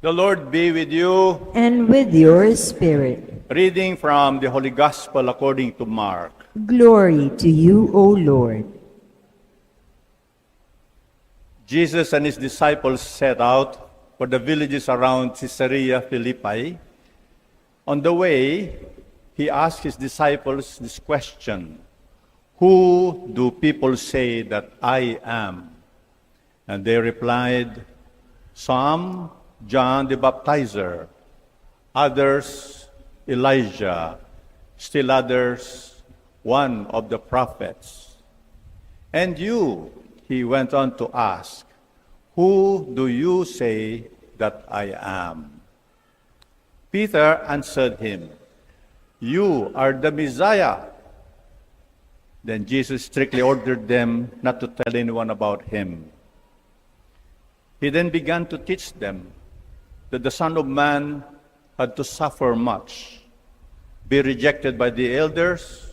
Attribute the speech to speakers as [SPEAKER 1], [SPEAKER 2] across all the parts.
[SPEAKER 1] The Lord be with you.
[SPEAKER 2] And with your spirit.
[SPEAKER 1] Reading from the Holy Gospel according to Mark.
[SPEAKER 2] Glory to you, O Lord.
[SPEAKER 1] Jesus and his disciples set out for the villages around Caesarea Philippi. On the way, he asked his disciples this question: "Who do people say that I am?" And they replied, "Some, John the Baptizer, others, Elijah, still others, one of the prophets. And you," he went on to ask, "who do you say that I am?" Peter answered him, "You are the Messiah." Then Jesus strictly ordered them not to tell anyone about him. He then began to teach them that the Son of Man had to suffer much, be rejected by the elders,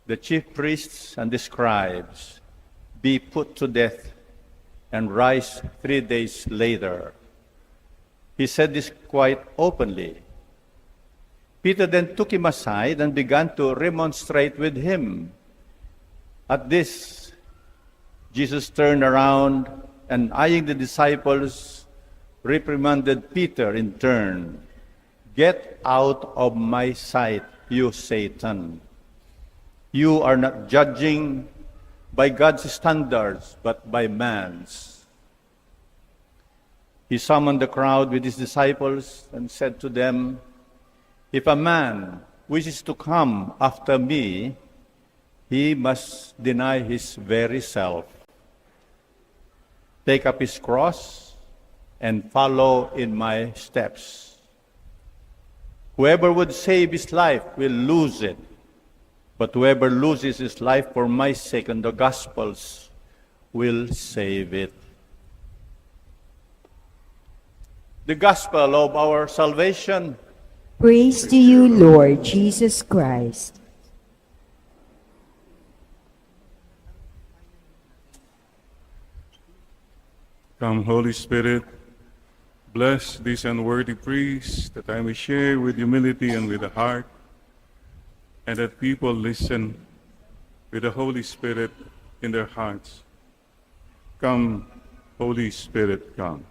[SPEAKER 1] the chief priests, and the scribes, be put to death, and rise 3 days later. He said this quite openly. Peter then took him aside and began to remonstrate with him. At this, Jesus turned around and, eyeing the disciples, reprimanded Peter in turn. "Get out of my sight, you Satan. You are not judging by God's standards, but by man's." He summoned the crowd with his disciples and said to them, "If a man wishes to come after me, he must deny his very self, take up his cross, and follow in my steps. Whoever would save his life will lose it, but whoever loses his life for my sake and the gospel's will save it." The gospel of our salvation.
[SPEAKER 2] Praise to you, Lord Jesus Christ.
[SPEAKER 3] Come, Holy Spirit, bless these unworthy priests, that I may share with humility and with the heart, and that people listen with the Holy Spirit in their hearts. Come, Holy Spirit, come.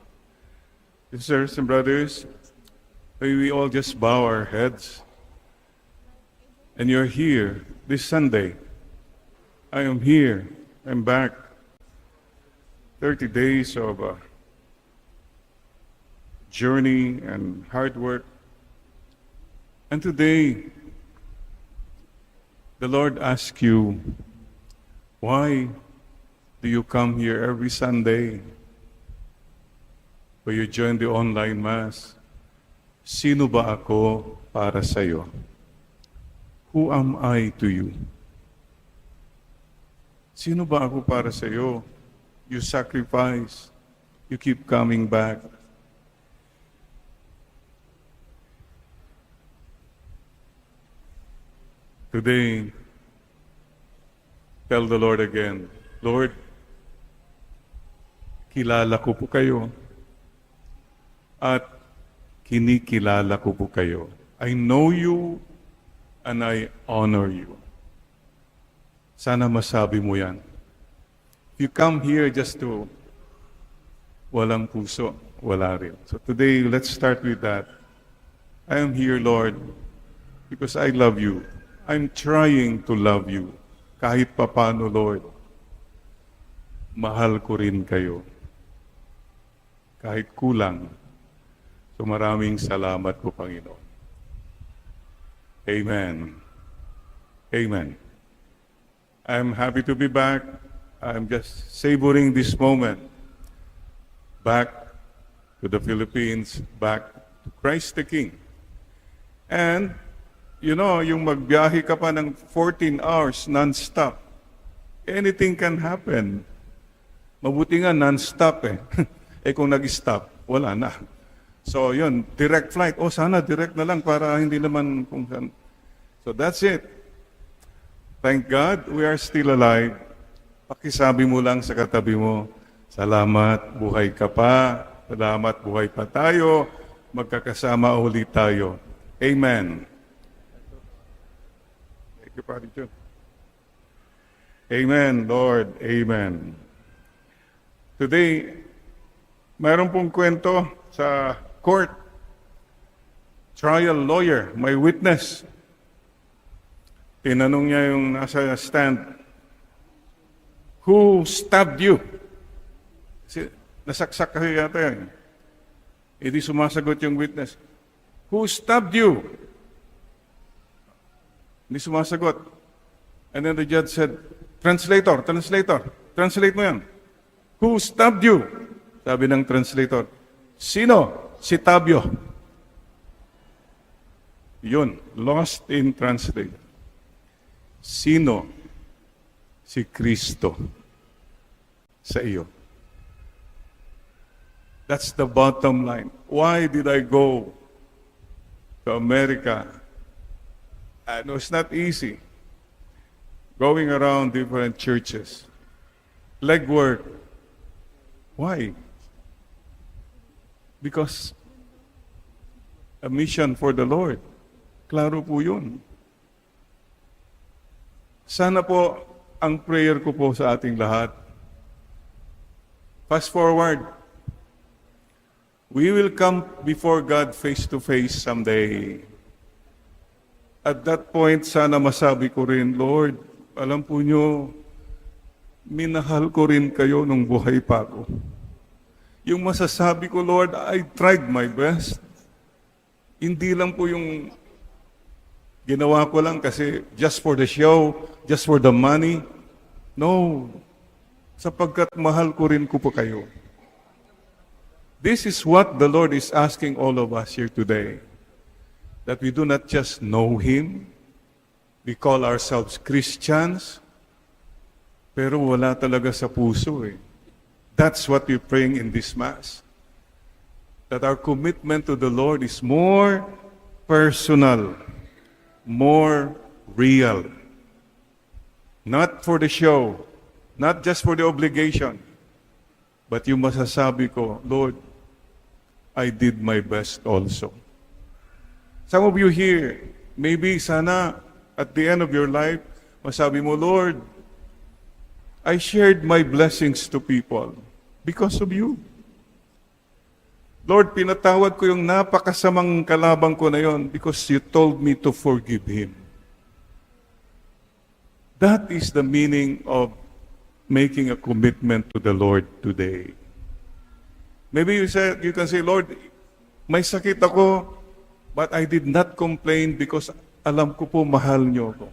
[SPEAKER 3] Sisters and brothers, may we all just bow our heads. And you're here this Sunday. I am here. I'm back. 30 days of journey and hard work. And today, the Lord asks you, why do you come here every Sunday? Or you join the online Mass? Sino ba ako para sa'yo? Who am I to you? Sino ba ako para sa'yo? You sacrifice. You keep coming back. Today, tell the Lord again, Lord, kilala ko po kayo at kinikilala ko po kayo. I know you and I honor you. Sana masabi mo yan. If you come here just to walang puso, wala rin. So today, let's start with that. I am here, Lord, because I love you. I'm trying to love you. Kahit papano, Lord, mahal ko rin kayo. Kahit kulang. So maraming salamat po, Panginoon. Amen. Amen. I'm happy to be back. I'm just savoring this moment. Back to the Philippines, back to Christ the King. And, you know, yung magbiyahe ka pa ng 14 hours non-stop, anything can happen. Mabuti nga non-stop eh. Eh kung nag-stop, wala na. So yun, direct flight. O sana direct na lang para hindi naman kung saan. So that's it. Thank God we are still alive. Pakisabi mo lang sa katabi mo, salamat, buhay ka pa. Salamat, buhay pa tayo. Magkakasama ulit tayo. Amen. Thank you, Padre John. Amen, Lord. Amen. Today, mayroon pong kwento sa court. Trial lawyer, may witness. Tinanong niya yung nasa stand, who stabbed you? Kasi nasaksak kasi yata yan. Hindi sumasagot yung witness. Who stabbed you? Hindi sumasagot. And then the judge said, translate mo yan. Who stabbed you? Sabi ng translator, sino? Si Tabio. Yun, lost in translation. Sino? Si Kristo sa iyo. That's the bottom line. Why did I go to America? And it was not easy. Going around different churches. Legwork. Why? Because a mission for the Lord. Klaro po yun. Sana po ang prayer ko po sa ating lahat. Fast forward. We will come before God face to face someday. At that point, sana masabi ko rin, Lord, alam po nyo, minahal ko rin kayo nung buhay pa ako. Yung masasabi ko, Lord, I tried my best. Hindi lang po yung ginawa ko lang kasi just for the show, just for the money. No. Sapagkat mahal ko rin ko po kayo. This is what the Lord is asking all of us here today. That we do not just know Him. We call ourselves Christians. Pero wala talaga sa puso eh. That's what we're praying in this Mass. That our commitment to the Lord is more personal, more real. Not for the show, not just for the obligation, but yung masasabi ko, Lord, I did my best also. Some of you here, maybe sana at the end of your life, masabi mo, Lord, I shared my blessings to people because of you. Lord, pinatawad ko yung napakasamang kalabang ko na yon because you told me to forgive him. That is the meaning of making a commitment to the Lord today. Maybe you can say, Lord, may sakit ako, but I did not complain because alam ko po mahal niyo ako.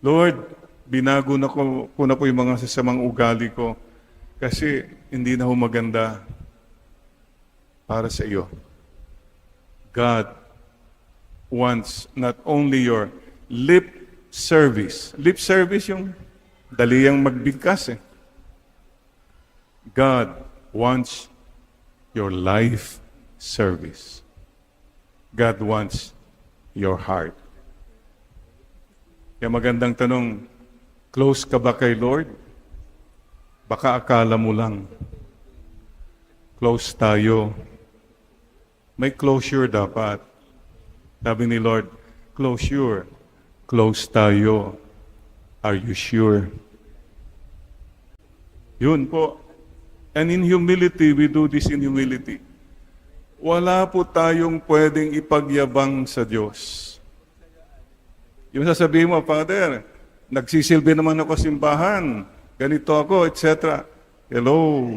[SPEAKER 3] Lord, binago na ko na po yung mga sasamang ugali ko kasi hindi na ho maganda para sa iyo. God wants not only your lip service. Lip service yung daliyang magbigkas eh. God wants your life service. God wants your heart. Kaya magandang tanong, close ka ba kay Lord? Baka akala mo lang. Close tayo. May closure dapat. Sabi ni Lord, closure. Close tayo. Are you sure? Yun po. And in humility, we do this in humility. Wala po tayong pwedeng ipagyabang sa Diyos. Yung sasabihin mo, Father, nagsisilbi naman ako simbahan, ganito ako, etc. Hello.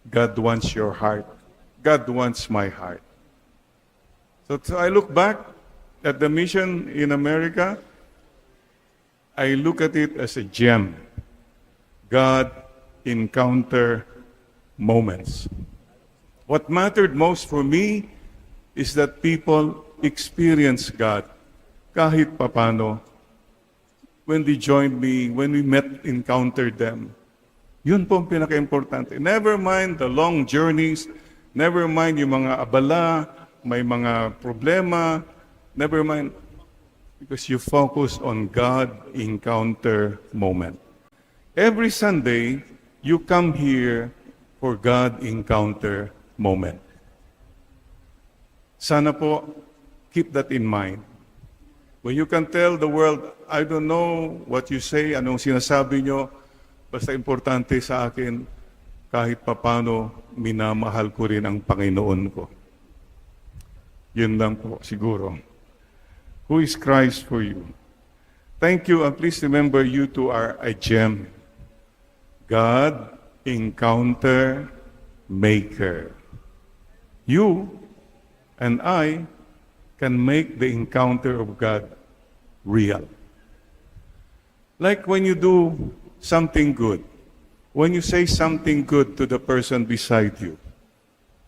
[SPEAKER 3] God wants your heart. God wants my heart. So I look back at the mission in America, I look at it as a gem. God encounter moments. What mattered most for me is that people experience God kahit papano when they joined me, when we met, encountered them. Yun po ang pinaka-importante. Never mind the long journeys, never mind yung mga abala, may mga problema, never mind, because you focus on God encounter moment. Every Sunday, you come here for God encounter moment. Sana po, keep that in mind. When you can tell the world, I don't know what you say, anong sinasabi nyo, basta importante sa akin, kahit papano, minamahal ko rin ang Panginoon ko. Yun lang po, siguro. Who is Christ for you? Thank you, and please remember you two are a gem. God, encounter, maker. You and I can make the encounter of God real. Like when you do something good, when you say something good to the person beside you.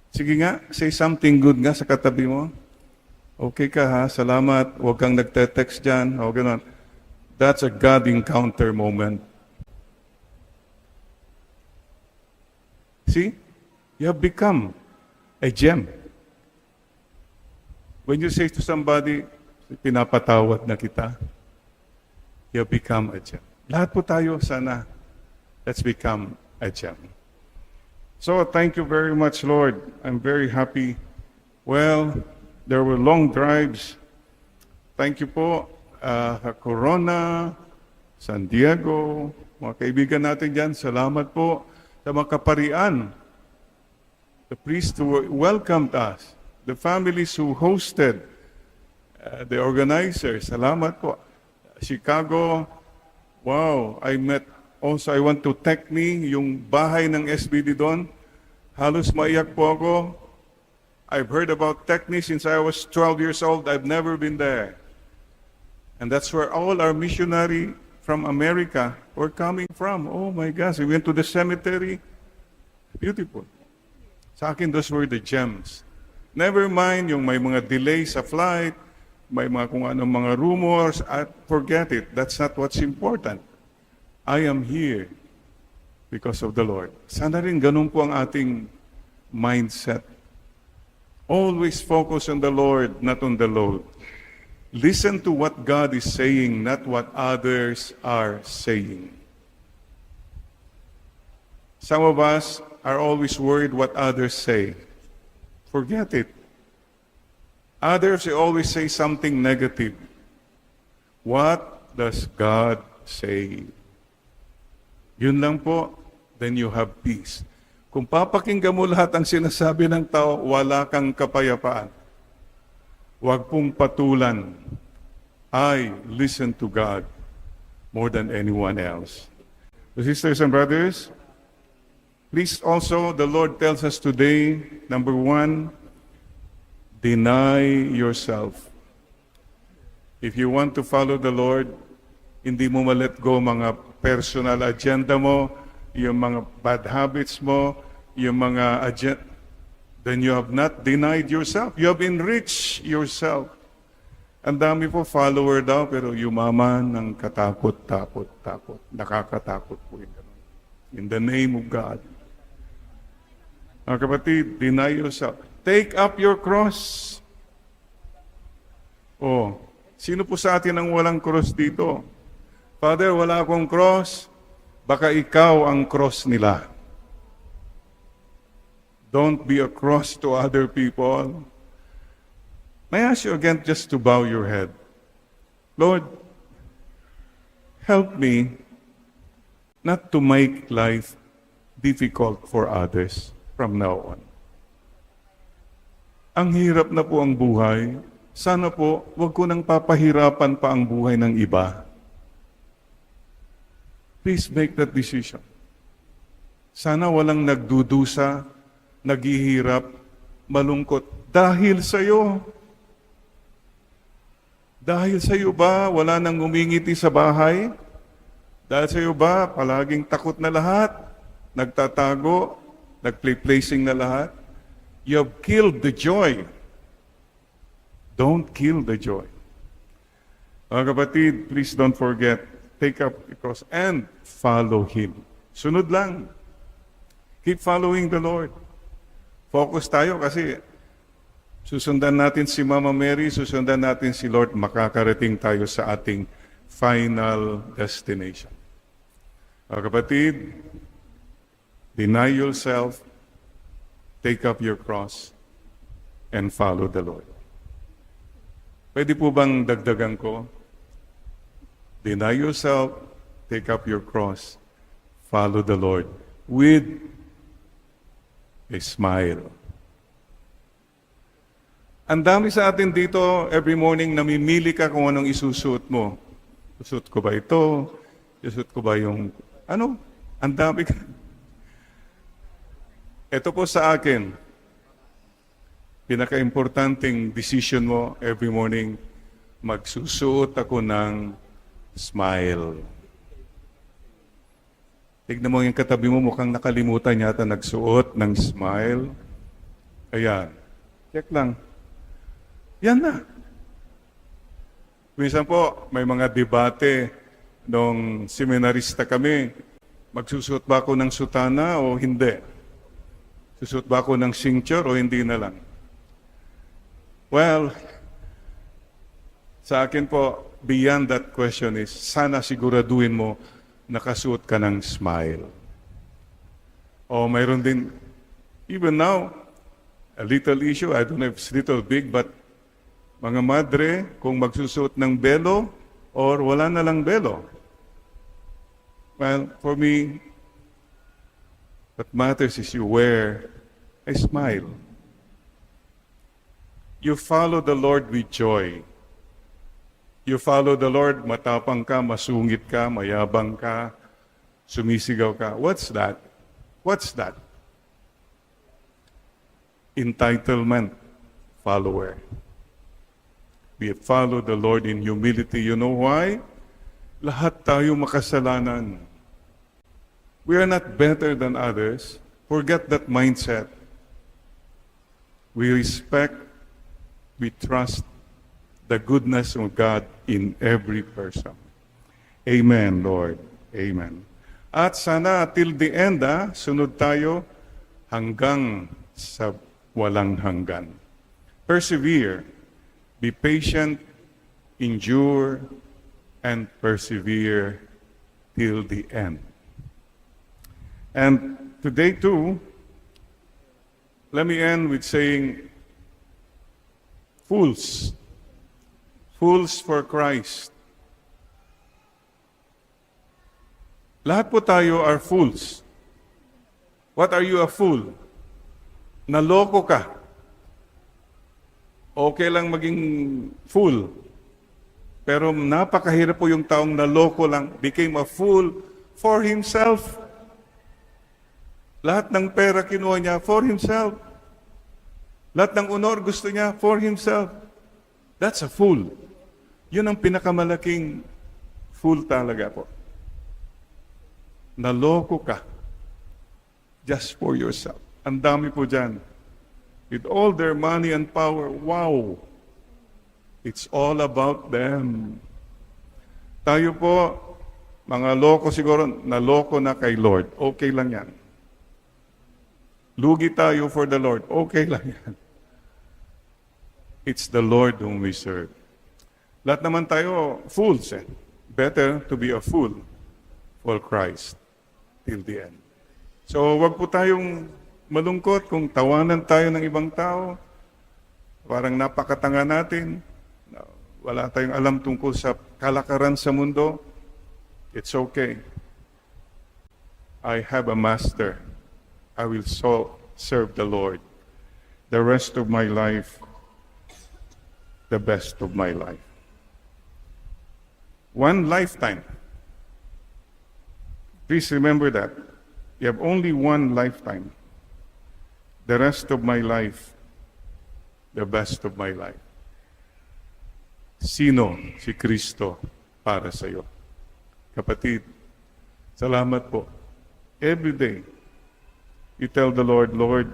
[SPEAKER 3] Sige nga, say something good nga sa katabi mo. Okay ka ha, salamat, huwag kang nagte-text dyan, o gano'n. That's a God encounter moment. See? You have become a gem. When you say to somebody, pinapatawad na kita, you have become a gem. Lahat po tayo, sana, let's become a gem. So, thank you very much, Lord. I'm very happy. Well, there were long drives. Thank you po, Corona, San Diego, mga kaibigan natin dyan, salamat po sa mga kaparian, the priests who welcomed us, the families who hosted, the organizers, salamat po. Chicago, wow, I went to Techni, yung bahay ng SBD doon, halos maiyak po ako. I've heard about Techni since I was 12 years old, I've never been there. And that's where all our missionary from America were coming from. Oh my gosh, we went to the cemetery. Beautiful. Sa akin, those were the gems. Never mind yung may mga delay sa flight, may mga kung anong mga rumors, forget it. That's not what's important. I am here because of the Lord. Sana rin ganun po ang ating mindset. Always focus on the Lord, not on the load. Listen to what God is saying, not what others are saying. Some of us are always worried what others say. Forget it. Others always say something negative. What does God say? Yun lang po, then you have peace. Kung papakinggan mo lahat ang sinasabi ng tao, wala kang kapayapaan. Huwag pong patulan. I listen to God more than anyone else. So sisters and brothers, please also, the Lord tells us today, number 1, deny yourself. If you want to follow the Lord, hindi mo ma-let go mga personal agenda mo, yung mga bad habits mo, yung mga agenda, then you have not denied yourself. You have enriched yourself. Ang dami po follower daw, pero yumaman ng katakot-takot. Nakakatakot po yun. In the name of God. Mga kapatid, deny yourself. Take up your cross. Oh, sino po sa atin ang walang cross dito? Father, wala akong cross. Baka ikaw ang cross nila. Don't be a cross to other people. May I ask you again just to bow your head. Lord, help me not to make life difficult for others from now on. Ang hirap na po ang buhay. Sana po, wag ko nang papahirapan pa ang buhay ng iba. Please make that decision. Sana walang nagdudusa, naghihirap, malungkot. Dahil sa'yo. Dahil sa'yo ba, wala nang umingiti sa bahay? Dahil sa'yo ba, palaging takot na lahat? Nagtatago? Nagplay-placing na lahat? You have killed the joy. Don't kill the joy. Mga kapatid, please don't forget, take up the cross and follow Him. Sunod lang. Keep following the Lord. Focus tayo kasi susundan natin si Mama Mary, susundan natin si Lord, makakarating tayo sa ating final destination. Mga kapatid, Deny yourself, take up your cross, and follow the Lord. Pwede po bang dagdagan ko? Deny yourself, take up your cross, follow the Lord with a smile. Ang dami sa atin dito, every morning, namimili ka kung anong isusuot mo. Susuot ko ba ito? Susuot ko ba yung, ano? Ang dami ka. Ito po sa akin, pinaka-importanting decision mo every morning, magsusuot ako ng smile. Tignan mo yung katabi mo, mukhang nakalimutan yata nagsuot ng smile. Ayan. Check lang. Yan na. Minsan po, may mga debate nung seminarista kami. Magsusuot ba ako ng sutana o hindi? Susuot ba ako ng cincture o hindi na lang? Well, sa akin po, beyond that question is, sana siguraduhin mo nakasuot ka ng smile. O mayroon din, even now, a little issue, I don't know if it's little big, but mga madre, kung magsusuot ng belo or wala na lang belo. Well, for me, what matters is you wear a smile. You follow the Lord with joy. You follow the Lord, matapang ka, masungit ka, mayabang ka, sumisigaw ka. What's that? What's that? Entitlement, follower. We follow the Lord in humility. You know why? Lahat tayo makasalanan. We are not better than others. Forget that mindset. We respect, we trust the goodness of God in every person. Amen, Lord. Amen. At sana till the end, sunod tayo hanggang sa walang hanggan. Persevere, be patient, endure, and persevere till the end. And today too, let me end with saying, fools. Fools for Christ. Lahat po tayo are fools. What are you a fool? Naloko ka. Okay lang maging fool. Pero napakahirap po yung taong naloko lang, became a fool for himself. Lahat ng pera kinuha niya for himself. Lahat ng honor gusto niya for himself. That's a fool. Yun ang pinakamalaking fool talaga po. Naloko ka just for yourself. Ang dami po dyan. With all their money and power, wow! It's all about them. Tayo po, mga loko siguro, naloko na kay Lord. Okay lang yan. Lugi tayo for the Lord. Okay lang yan. It's the Lord whom we serve. Lahat naman tayo, fools eh. Better to be a fool for Christ till the end. So, wag po tayong malungkot kung tawanan tayo ng ibang tao. Parang napakatanga natin. Wala tayong alam tungkol sa kalakaran sa mundo. It's okay. I have a master. I will serve the Lord the rest of my life, the best of my life. One lifetime. Please remember that. You have only one lifetime. The rest of my life, the best of my life. Sino si Kristo para sa iyo? Kapatid, salamat po. Every day, you tell the Lord, Lord,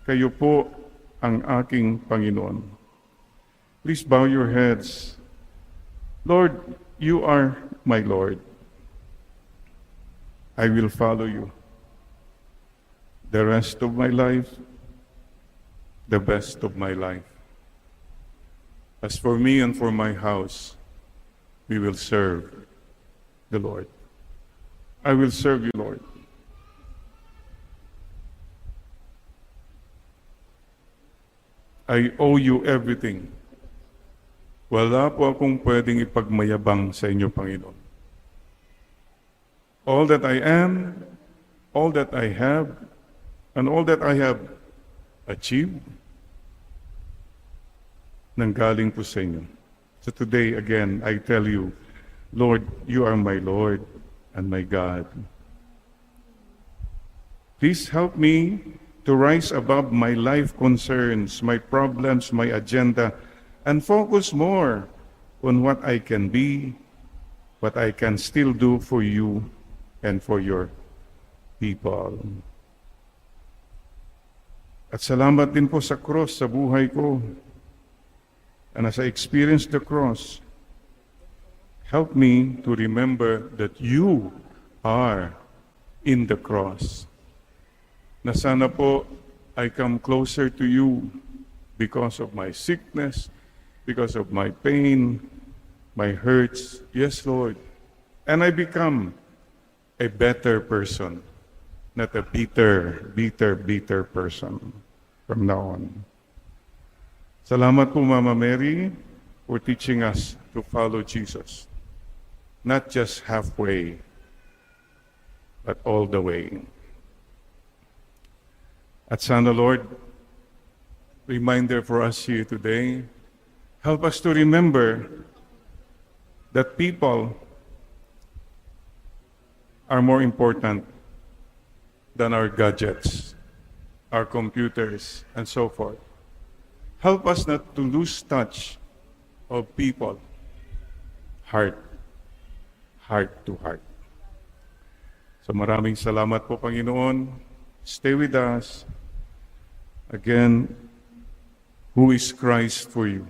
[SPEAKER 3] kayo po ang aking Panginoon. Please bow your heads. Lord, you are my Lord. I will follow you. The rest of my life, the best of my life. As for me and for my house, we will serve the Lord. I will serve you, Lord. I owe you everything. Wala po akong pwedeng ipagmayabang sa inyo, Panginoon. All that I am, all that I have, and all that I have achieved, nanggaling po sa inyo. So today, again, I tell you, Lord, you are my Lord and my God. Please help me to rise above my life concerns, my problems, my agenda, and focus more on what I can be, what I can still do for you and for your people. At salamat din po sa cross sa buhay ko. And as I experience the cross, help me to remember that you are in the cross. Na sana po I come closer to you because of my sickness, because of my pain, my hurts. Yes, Lord. And I become a better person, not a bitter person from now on. Salamat po, Mama Mary, for teaching us to follow Jesus. Not just halfway, but all the way. At sana, Lord, reminder for us here today, help us to remember that people are more important than our gadgets, our computers, and so forth. Help us not to lose touch of people, heart to heart. So maraming salamat po, Panginoon. Stay with us. Again, who is Christ for you?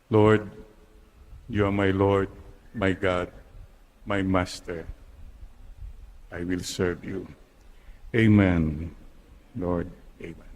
[SPEAKER 3] Lord, you are my Lord, my God, my Master. I will serve you. Amen. Lord, amen.